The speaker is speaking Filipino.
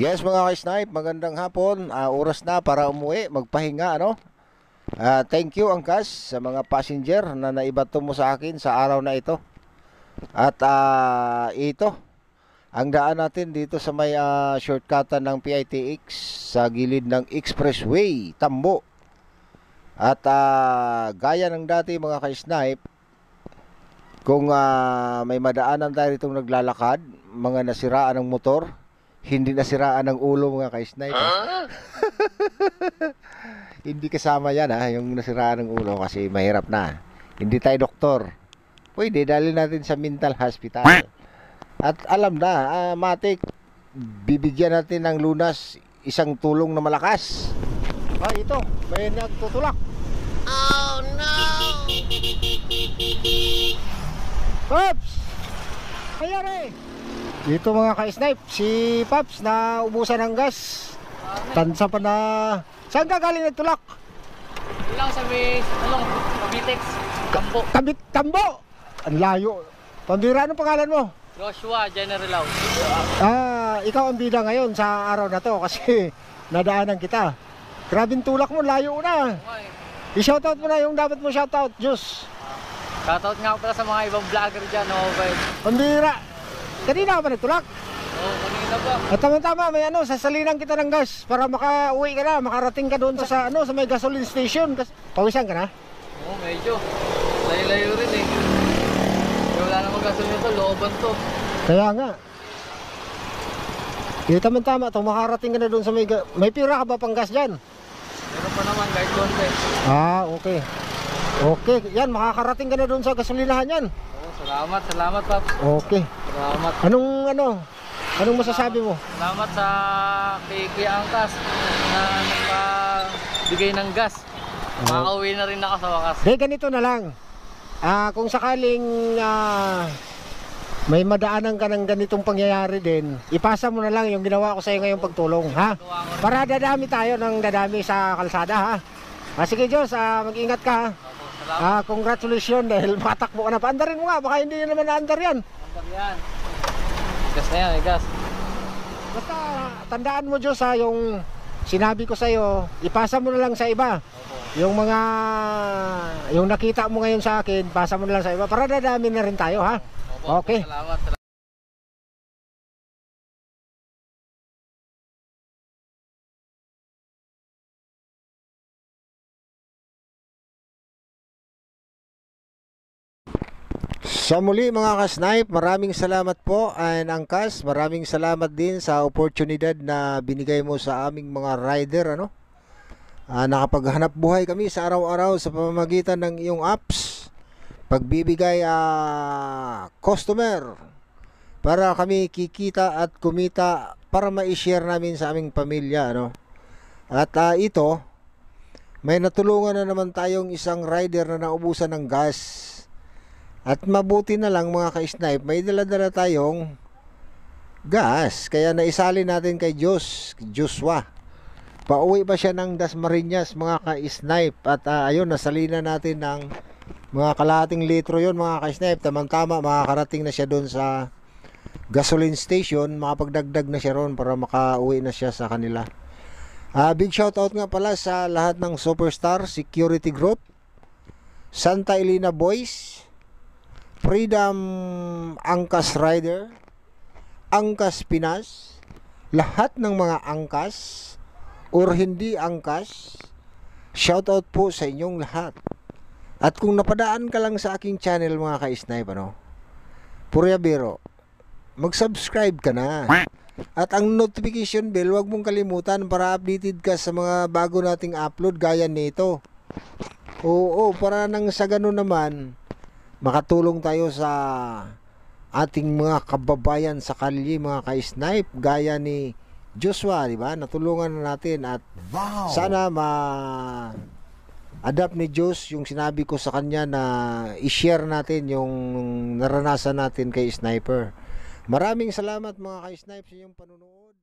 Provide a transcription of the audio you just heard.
Yes mga ka-snipe, magandang hapon. Oras na para umuwi, magpahinga ano. Thank you Angkas sa mga passenger na naibato mo sa akin sa araw na ito. At ito, ang daan natin dito sa may shortcutan ng PITX sa gilid ng Expressway, Tambo. At gaya ng dati mga ka-snipe, kung may madaanan tayo itong naglalakad, mga nasiraan ng motor, hindi nasiraan ng ulo mga ka-snipe. Hindi kasama yan yung nasiraan ng ulo kasi mahirap na. Hindi tayo doktor. Pwede, dali natin sa mental hospital. At alam na, matik, bibigyan natin ng lunas isang tulong na malakas. Ito, may nagtutulak. Oh no! Pops! Mayari! Dito mga ka-snipe, si Pops na ubusan ng gas. Tansa pa na... Saan ka galing nagtulak? Lang sa may, Cavitex, Tambo. Tambo! Ang layo. Pambira, anong pangalan mo? Joshua General. Ikaw ang bida ngayon sa araw na to kasi nadaanan kita. Grabing tulak mo, layo na. I-shoutout mo na yung dapat mo shoutout, Diyos. Shoutout nga pala sa mga ibang vlogger dyan, Pambira. Kanina ka pa nagtulak? Oo, kanina ba? At tama-tama, may sasalinan kita ng gas para makauwi ka na, makarating ka doon sa may gasoline station. Pawisan ka na? Oo, medyo. Layo-layo rin eh. Wala namang gasolina to, looban to. Kaya nga. Tama-tama, makarating ka na doon sa may pira ka ba pang gas dyan? Meron pa naman, guys, konti. Okay. Okay, yan, makakarating ka na doon sa gasolinahan yan. Salamat Paps. Okay. Salamat. Anong masasabi mo? Salamat sa kay Angkas na nagpabigay ng gas. Makauwi na rin ako sa wakas. Ganito na lang. Kung sakaling may madaanan ka ng ganitong pangyayari din, ipasa mo na lang yung ginawa ko sa iyo ngayong pagtulong, ha? Para dadami tayo ng dadami sa kalsada, ha? Sige Diyos, mag-ingat ka, ha? Congratulations dahil makatakbo ka na. Paandarin mo nga, baka hindi naman naandar yan. Andar yan. Gas na yan, gas. Basta tandaan mo Diyos yung sinabi ko sa'yo, ipasa mo na lang sa iba. Yung nakita mo ngayon sa akin, pasa mo na lang sa iba para dadami na rin tayo, ha? Okay. Salamat. Sa muli mga ka-snipe, maraming salamat po and Angkas, maraming salamat din sa oportunidad na binigay mo sa aming mga rider nakapaghanap buhay kami sa araw-araw sa pamamagitan ng iyong apps, pagbibigay customer para kami kikita at kumita para ma-share namin sa aming pamilya At ito, may natulungan na naman tayong isang rider na naubusan ng gas. At mabuti na lang mga ka-snipe, may dala-dala tayong gas. Kaya naisali natin kay Joshua. Pauwi pa siya ng Dasmariñas mga ka-snipe. At ayun, nasalina natin ng mga kalahating litro yon mga ka-snipe. Tamang-tama, makakarating na siya doon sa gasoline station. Makapagdagdag na siya ron para makauwi na siya sa kanila. Big shoutout nga pala sa lahat ng Superstar Security Group, Santa Elena Boys, Freedom Angkas Rider, Angkas Pinas, lahat ng mga angkas or hindi angkas, shoutout po sa inyong lahat. At kung napadaan ka lang sa aking channel mga ka-snipe Purya Biro, mag-subscribe ka na. At ang notification bell, huwag mong kalimutan para updated ka sa mga bago nating upload gaya nito. Oo, para nang sa ganun naman, makatulong tayo sa ating mga kababayan sa kalye mga ka-snipe gaya ni Joshua, di ba? Natulungan na natin at sana adapt ni Diyos yung sinabi ko sa kanya na i-share natin yung naranasan natin kay Sniper. Maraming salamat mga ka-snipe sa inyong panunood.